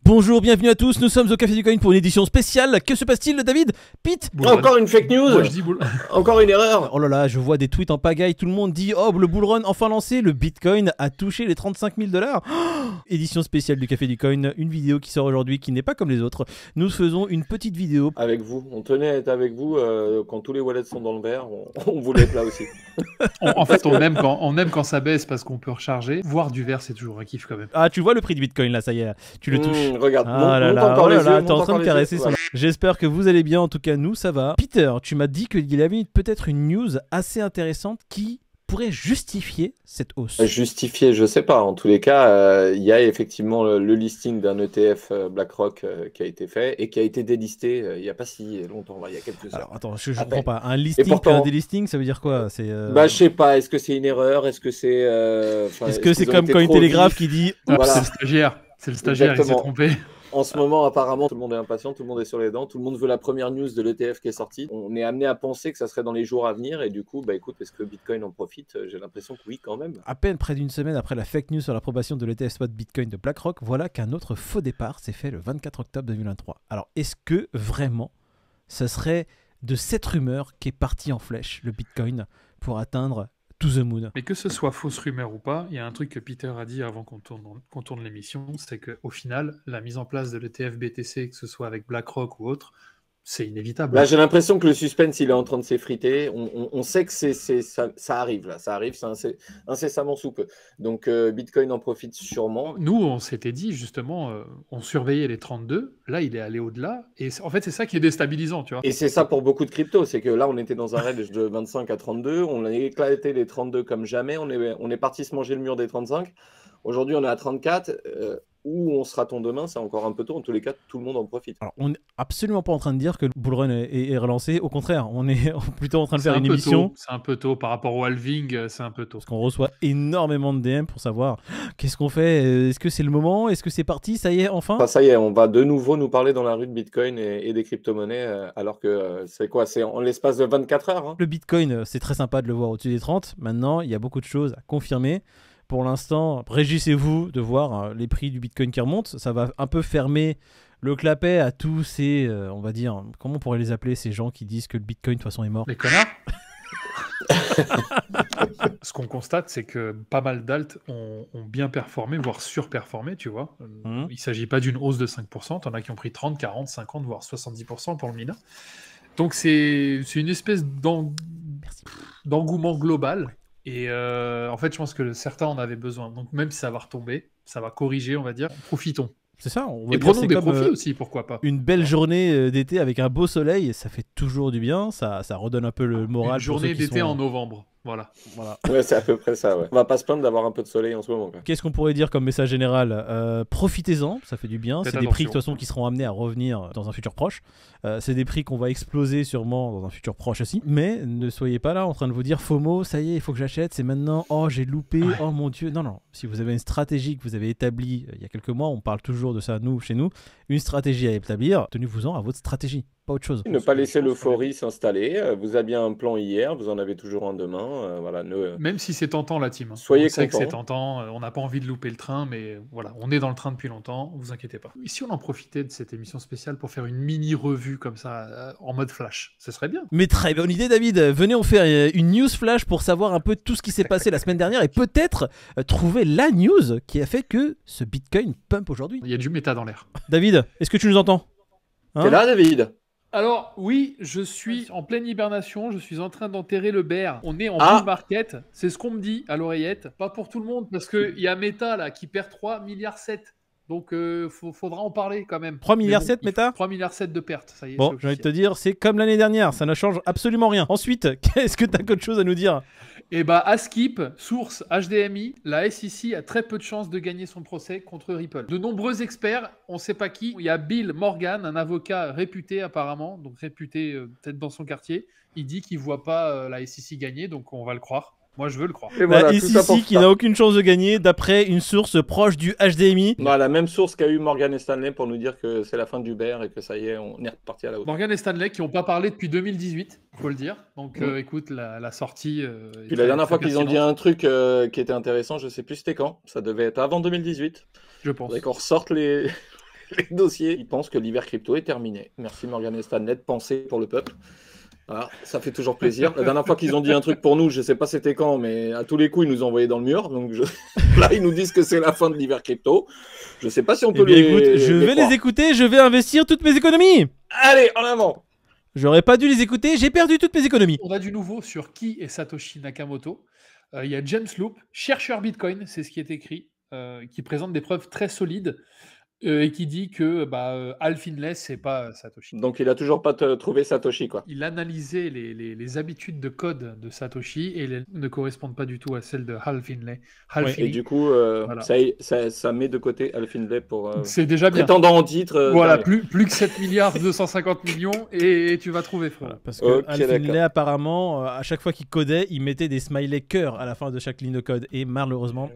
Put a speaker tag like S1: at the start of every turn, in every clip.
S1: Bonjour, bienvenue à tous, nous sommes au Café du Coin pour une édition spéciale. Que se passe-t-il, David? Pete?
S2: Encore une fake news.
S3: Moi, je dis
S2: Encore une erreur.
S1: Oh là là, je vois des tweets en pagaille, tout le monde dit « Oh, le bull run enfin lancé, le Bitcoin a touché les 35 000 $. Édition spéciale du Café du Coin, une vidéo qui sort aujourd'hui qui n'est pas comme les autres. Nous faisons une petite vidéo.
S2: Avec vous, on tenait à être avec vous quand tous les wallets sont dans le vert, on voulait être là aussi.
S3: En fait, on aime quand ça baisse parce qu'on peut recharger. Voir du vert, c'est toujours un kiff quand même.
S1: Ah, tu vois le prix du Bitcoin là, ça y est, tu le touches.
S2: Regarde,
S1: Ah là
S2: monte
S1: là,
S2: encore
S1: oh là
S2: les
S1: là,
S2: yeux.
S1: t'es en train de caresser son...
S2: Voilà.
S1: J'espère que vous allez bien, en tout cas nous ça va. Peter, tu m'as dit qu'il y avait peut-être une news assez intéressante qui pourrait justifier cette hausse.
S2: Justifié, je sais pas. En tous les cas, il y a effectivement le listing d'un ETF BlackRock qui a été fait et qui a été délisté il n'y a pas si longtemps, il y a quelques heures.
S1: Alors attends, je comprends pas. Un listing,
S2: pourtant...
S1: un délisting, ça veut dire quoi? C'est
S2: Bah je sais pas. Est-ce que c'est une erreur? Est-ce que c'est
S1: est-ce que c'est comme Cointelegraph qui dit
S2: voilà.
S3: C'est le stagiaire. C'est le stagiaire, il s'est trompé.
S2: En ce moment, apparemment, tout le monde est impatient, tout le monde est sur les dents, tout le monde veut la première news de l'ETF qui est sortie. On est amené à penser que ça serait dans les jours à venir et du coup, bah écoute, est-ce que Bitcoin en profite? J'ai l'impression que oui, quand même.
S1: À peine près d'une semaine après la fake news sur l'approbation de l'ETF spot Bitcoin de BlackRock, voilà qu'un autre faux départ s'est fait le 24 octobre 2023. Alors, est-ce que vraiment, ça serait de cette rumeur qu'est parti en flèche le Bitcoin pour atteindre to the moon?
S3: Mais que ce soit fausse rumeur ou pas, il y a un truc que Peter a dit avant qu'on tourne l'émission, c'est qu'au final, la mise en place de l'ETF BTC, que ce soit avec BlackRock ou autre, c'est inévitable.
S2: Là, j'ai l'impression que le suspense, il est en train de s'effriter. On sait que ça arrive, là. Ça arrive, c'est incessamment sous peu. Donc, Bitcoin en profite sûrement.
S3: Nous, on s'était dit, justement, on surveillait les 32. Là, il est allé au-delà. Et en fait, c'est ça qui est déstabilisant, tu vois.
S2: Et c'est ça pour beaucoup de cryptos. C'est que là, on était dans un range de 25 à 32. On a éclaté les 32 comme jamais. On est parti se manger le mur des 35. Aujourd'hui, on est à 34. Où on sera-t-on demain? C'est encore un peu tôt. En tous les cas, tout le monde en profite.
S1: Alors, on n'est absolument pas en train de dire que le bull run est relancé. Au contraire, on est plutôt en train de faire une émission.
S3: C'est un peu tôt. Par rapport au halving, c'est un peu tôt.
S1: Parce qu'on reçoit énormément de DM pour savoir qu'est-ce qu'on fait. Est-ce que c'est le moment? Est-ce que c'est parti? Ça y est, enfin?
S2: Ça y est, on va de nouveau nous parler dans la rue de Bitcoin et des crypto-monnaies. Alors que c'est quoi? C'est en l'espace de 24 heures. Hein.
S1: Le Bitcoin, c'est très sympa de le voir au-dessus des 30. Maintenant, il y a beaucoup de choses à confirmer. Pour l'instant, réjouissez-vous de voir les prix du Bitcoin qui remontent. Ça va un peu fermer le clapet à tous ces, on va dire, comment on pourrait les appeler, ces gens qui disent que le Bitcoin de toute façon est mort?
S3: Les connards. Ce qu'on constate, c'est que pas mal d'alts ont bien performé, voire surperformé, tu vois. Il ne s'agit pas d'une hausse de 5%. T'en as qui ont pris 30, 40, 50, voire 70% pour le Mina. Donc c'est une espèce d'engouement global. Et en fait, je pense que certains en avaient besoin. Donc même si ça va retomber, ça va corriger, on va dire. Profitons.
S1: C'est ça, on va
S3: et
S1: dire,
S3: prenons
S1: c'est
S3: des
S1: comme,
S3: profits aussi, pourquoi pas.
S1: Une belle journée d'été avec un beau soleil, ça fait toujours du bien, ça redonne un peu le moral.
S3: Une journée d'été
S1: sont...
S3: en novembre, voilà.
S2: Ouais, c'est à peu près ça, ouais. On va pas se plaindre d'avoir un peu de soleil en ce moment.
S1: Qu'est-ce qu'on pourrait dire comme message général? Profitez-en, ça fait du bien. C'est des prix de toute façon qui seront amenés à revenir dans un futur proche. C'est des prix qu'on va exploser sûrement dans un futur proche aussi. Mais ne soyez pas là en train de vous dire FOMO, ça y est, il faut que j'achète, c'est maintenant, oh j'ai loupé, oh mon Dieu. Non. Si vous avez une stratégie que vous avez établie il y a quelques mois, on parle toujours de ça chez nous, une stratégie à établir, tenez-vous-en à votre stratégie. Pas autre chose.
S2: Ne pas laisser l'euphorie s'installer. Vous aviez un plan hier, vous en avez toujours un demain. Voilà,
S3: Même si c'est tentant la team.
S2: Soyez
S3: on sait que
S2: content.
S3: c'est tentant, on n'a pas envie de louper le train, mais voilà, on est dans le train depuis longtemps, vous inquiétez pas. Et si on en profitait de cette émission spéciale pour faire une mini-revue comme ça, en mode flash, ce serait bien.
S1: Mais très bonne idée David, venez on fait une news flash pour savoir un peu tout ce qui s'est passé la semaine dernière et peut-être trouver la news qui a fait que ce Bitcoin pump aujourd'hui.
S3: Il y a du méta dans l'air.
S1: David, est-ce que tu nous entends?
S2: T'es là, David?
S3: Alors oui, je suis en pleine hibernation, je suis en train d'enterrer le bear. On est en bull market, c'est ce qu'on me dit à l'oreillette. Pas pour tout le monde, parce qu'il y a Meta là qui perd 3,7 milliards. Donc faudra en parler quand même.
S1: 3,7 milliards Meta?
S3: 3,7 milliards de pertes, ça y est.
S1: Bon, j'ai envie de te dire, c'est comme l'année dernière, ça ne change absolument rien. Ensuite, est-ce que tu as quelque chose à nous dire?
S3: Eh bah, à Skip, source HDMI, la SEC a très peu de chances de gagner son procès contre Ripple. De nombreux experts, on ne sait pas qui, il y a Bill Morgan, un avocat réputé apparemment, donc réputé peut-être dans son quartier, il dit qu'il ne voit pas la SEC gagner, donc on va le croire. Moi, je veux le croire.
S2: Et voilà,
S1: la SEC qui n'a aucune chance de gagner d'après une source proche du HDMI.
S2: Non, la même source qu'a eu Morgan Stanley pour nous dire que c'est la fin du bear et que ça y est, on est reparti à la hausse.
S3: Morgan et Stanley qui n'ont pas parlé depuis 2018, il faut le dire. Donc écoute, la sortie...
S2: Puis la dernière fois qu'ils ont dit un truc qui était intéressant, je sais plus c'était quand. Ça devait être avant 2018.
S3: Je pense.
S2: Qu'on ressorte les les dossiers. Ils pensent que l'hiver crypto est terminé. Merci Morgan et Stanley de penser pour le peuple. Voilà, ça fait toujours plaisir. La dernière fois qu'ils ont dit un truc pour nous, je ne sais pas c'était quand, mais à tous les coups, ils nous ont envoyé dans le mur. Donc là, ils nous disent que c'est la fin de l'hiver crypto. Je ne sais pas si on peut
S1: je vais les écouter, je vais investir toutes mes économies.
S2: Allez, en avant.
S1: J'aurais pas dû les écouter, j'ai perdu toutes mes économies.
S3: On a du nouveau sur qui est Satoshi Nakamoto. Il y a James Loop, chercheur Bitcoin, c'est ce qui est écrit, qui présente des preuves très solides. Et qui dit que Hal Finlay, c'est pas Satoshi.
S2: Donc il a toujours pas trouvé Satoshi, quoi.
S3: Il analysait les habitudes de code de Satoshi et elles ne correspondent pas du tout à celles de Hal Finlay.
S2: Et du coup, voilà. ça met de côté Hal Finlay pour
S3: c'est déjà bien.
S2: Prétendant en titre.
S3: Voilà, plus que 7 milliards 250 millions et tu vas trouver, frère.
S1: Voilà, parce que Hal Finlay, apparemment, à chaque fois qu'il codait, il mettait des smileys cœur à la fin de chaque ligne de code. Et malheureusement...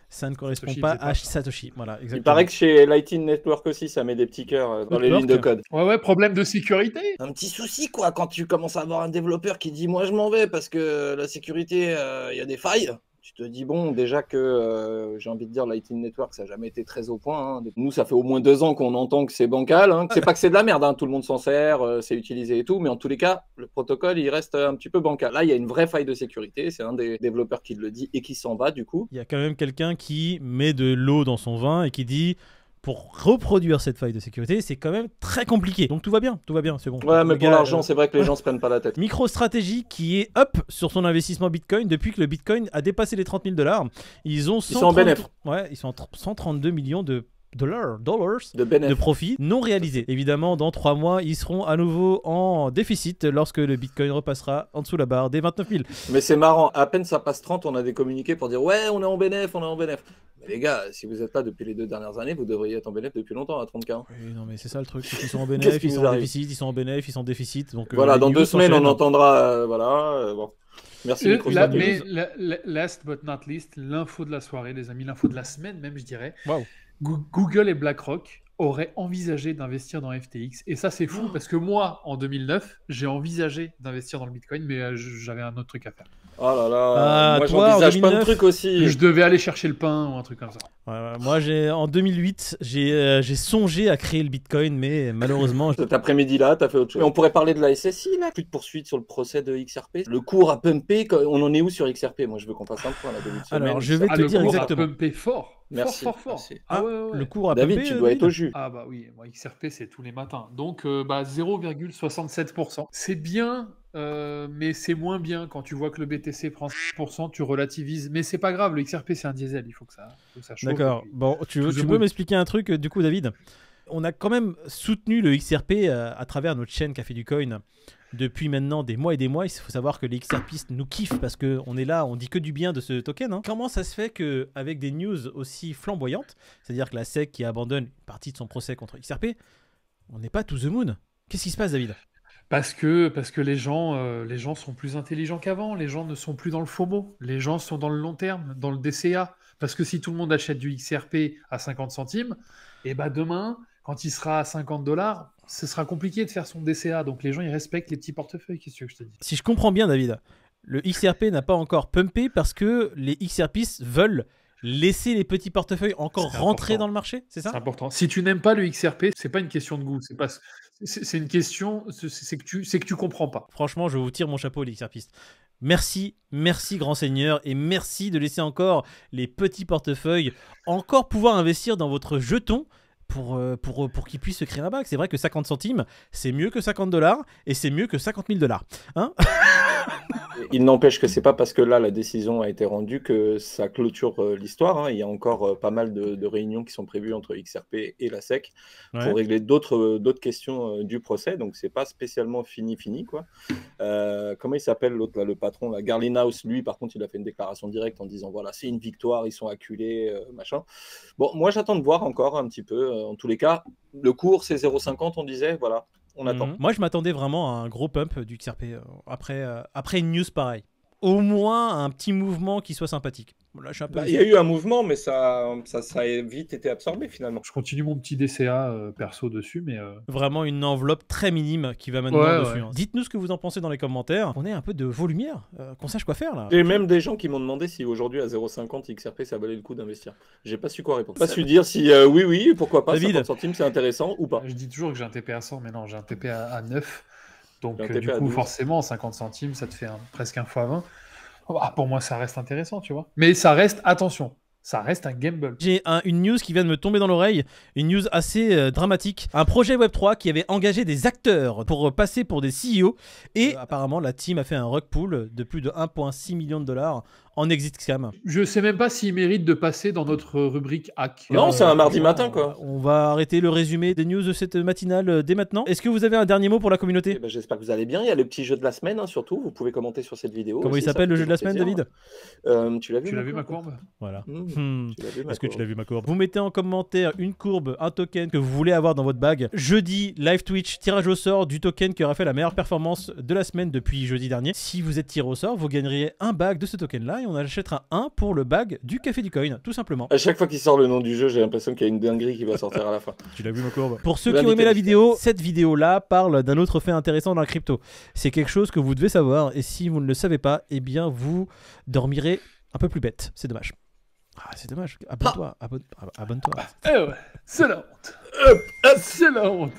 S1: ça ne correspond pas à Satoshi. Voilà, exactement.
S2: Il paraît que chez Lightning Network aussi, ça met des petits cœurs dans les lignes de code.
S3: Ouais, problème de sécurité.
S2: Un petit souci, quoi, quand tu commences à avoir un développeur qui dit « moi, je m'en vais parce que la sécurité, il y a des failles ». Tu te dis, bon, déjà que j'ai envie de dire, Lightning Network, ça n'a jamais été très au point. Hein. Nous, ça fait au moins 2 ans qu'on entend que c'est bancal. Hein. C'est pas que c'est de la merde, hein. Tout le monde s'en sert, c'est utilisé et tout. Mais en tous les cas, le protocole, il reste un petit peu bancal. Là, il y a une vraie faille de sécurité. C'est un des développeurs qui le dit et qui s'en va, du coup.
S1: Il y a quand même quelqu'un qui met de l'eau dans son vin et qui dit... pour reproduire cette faille de sécurité, c'est quand même très compliqué. Donc tout va bien, c'est bon.
S2: Ouais, mais pour l'argent, c'est vrai que les gens se prennent pas la tête.
S1: MicroStrategy qui est up sur son investissement Bitcoin depuis que le Bitcoin a dépassé les $30 000. Ils sont en bénéfice. Ouais, ils sont en 132 millions de dollars de profit non réalisés. Évidemment, dans 3 mois, ils seront à nouveau en déficit lorsque le Bitcoin repassera en dessous la barre des 29 000.
S2: Mais c'est marrant, à peine ça passe 30, on a des communiqués pour dire ouais, on est en bénéf. Mais les gars, si vous n'êtes là depuis les 2 dernières années, vous devriez être en bénéf depuis longtemps à 30K.
S1: Oui, non, mais c'est ça le truc. Ils sont en bénéf, ils sont en déficit, ils sont en bénéf, ils sont en déficit. Donc,
S2: voilà, dans 2 semaines, on entendra. Bon. Merci.
S3: Last but not least, l'info de la soirée, les amis, l'info de la semaine même, je dirais.
S1: Waouh.
S3: Google et BlackRock auraient envisagé d'investir dans FTX. Et ça, c'est fou parce que moi, en 2009, j'ai envisagé d'investir dans le Bitcoin, mais j'avais un autre truc à faire.
S2: Oh là là, moi j'envisage plein de trucs aussi.
S3: Je devais aller chercher le pain ou un truc comme ça.
S1: Ouais, moi, en 2008, j'ai songé à créer le Bitcoin, mais malheureusement...
S2: Cet après-midi-là, t'as fait autre chose. Mais on pourrait parler de la SSI, là. Plus de poursuite sur le procès de XRP. Le cours a pumpé. On en est où sur XRP? Moi, je veux qu'on fasse un point, là, début de semaine.
S1: Alors, je vais te dire exactement.
S3: Le cours a pumpé fort.
S2: Merci.
S3: Fort.
S2: Merci.
S3: Ouais.
S1: Le cours a
S2: David,
S1: pumpé,
S2: tu dois être au jus.
S3: Ah bah oui, moi XRP c'est tous les matins. Donc 0,67%. C'est bien, mais c'est moins bien quand tu vois que le BTC prend 6%, tu relativises. Mais c'est pas grave, le XRP c'est un diesel, il faut que ça chauffe.
S1: D'accord. Bon, tu peux m'expliquer un truc du coup, David? On a quand même soutenu le XRP à travers notre chaîne Café du Coin depuis maintenant des mois et des mois. Il faut savoir que les XRPistes nous kiffent parce qu'on est là, on dit que du bien de ce token. Hein. Comment ça se fait qu'avec des news aussi flamboyantes, c'est-à-dire que la SEC qui abandonne une partie de son procès contre XRP, on n'est pas to the moon? Qu'est-ce qui se passe, David?
S3: Parce que les gens sont plus intelligents qu'avant, les gens ne sont plus dans le FOMO, les gens sont dans le long terme, dans le DCA. Parce que si tout le monde achète du XRP à 50 centimes, et demain, quand il sera à $50, ce sera compliqué de faire son DCA. Donc les gens, ils respectent les petits portefeuilles. Qu'est-ce que je te dis?
S1: Si je comprends bien, David, le XRP n'a pas encore pumpé parce que les XRPistes veulent laisser les petits portefeuilles encore rentrer dans le marché, c'est ça?
S3: C'est important. Si tu n'aimes pas le XRP, c'est pas une question de goût. C'est une question, c'est que tu comprends pas.
S1: Franchement, je vous tire mon chapeau, les XRPistes. Merci, grand seigneur, et merci de laisser encore les petits portefeuilles encore pouvoir investir dans votre jeton pour qu'ils puissent se créer un bac. C'est vrai que 50 centimes, c'est mieux que $50 et c'est mieux que 50 000 $. Hein?
S2: Il n'empêche que c'est pas parce que là la décision a été rendue que ça clôture l'histoire. Hein. Il y a encore pas mal de réunions qui sont prévues entre XRP et la SEC pour régler d'autres questions du procès. Donc c'est pas spécialement fini quoi. Comment il s'appelle l'autre là, le patron là, Garlinghouse, lui par contre il a fait une déclaration directe en disant voilà c'est une victoire, ils sont acculés machin. Bon moi j'attends de voir encore un petit peu. En tous les cas le cours c'est 0,50 on disait voilà. On attend.
S1: Moi, je m'attendais vraiment à un gros pump du XRP après une news pareille. au moins un petit mouvement qui soit sympathique. Là, je suis un peu...
S2: Il y a eu un mouvement, mais ça a vite été absorbé finalement.
S3: Je continue mon petit DCA perso dessus, mais...
S1: Vraiment une enveloppe très minime qui va maintenant dessus. Hein. Dites-nous ce que vous en pensez dans les commentaires. On ait un peu de vos lumières, qu'on sache quoi faire là.
S2: J'ai même des gens qui m'ont demandé si aujourd'hui à 0,50 XRP ça valait le coup d'investir. J'ai pas su quoi répondre. Pas su dire si oui, pourquoi pas, David. 50 centimes c'est intéressant ou pas.
S3: Je dis toujours que j'ai un TP à 100, mais non, j'ai un TP à 9. Donc du coup, forcément, 50 centimes, ça te fait presque 1 x 20. Bah, pour moi, ça reste intéressant, tu vois. Mais ça reste, attention, ça reste un gamble.
S1: J'ai une news qui vient de me tomber dans l'oreille, une news assez dramatique. Un projet Web3 qui avait engagé des acteurs pour passer pour des CEO et apparemment la team a fait un rug pull de plus de 1,6 million de dollars en exit scam.
S3: Je sais même pas s'il mérite de passer dans notre rubrique hack.
S2: Non, c'est un mardi matin quoi.
S1: On va arrêter le résumé des news de cette matinale dès maintenant. Est-ce que vous avez un dernier mot pour la communauté ?
S2: J'espère que vous allez bien. Il y a le petit jeu de la semaine surtout. Vous pouvez commenter sur cette vidéo.
S1: Comment il s'appelle le jeu de la semaine, David ?
S2: Tu l'as vu
S3: ma courbe ?
S1: Voilà. Est-ce que tu l'as vu ma courbe ? Vous mettez en commentaire une courbe, un token que vous voulez avoir dans votre bag. Jeudi, live Twitch, tirage au sort du token qui aura fait la meilleure performance de la semaine depuis jeudi dernier. Si vous êtes tiré au sort, vous gagneriez un bag de ce token-là et on achètera un pour le bag du Café du Coin, tout simplement.
S2: À chaque fois qu'il sort le nom du jeu, j'ai l'impression qu'il y a une dinguerie qui va sortir à la fin.
S1: Tu l'as vu ma courbe ? Pour ceux qui ont aimé la vidéo, cette vidéo-là parle d'un autre fait intéressant dans la crypto. C'est quelque chose que vous devez savoir et si vous ne le savez pas, eh bien vous dormirez un peu plus bête. C'est dommage. Ah, c'est dommage. Abonne-toi. Abonne-toi.
S3: C'est la honte. C'est la honte.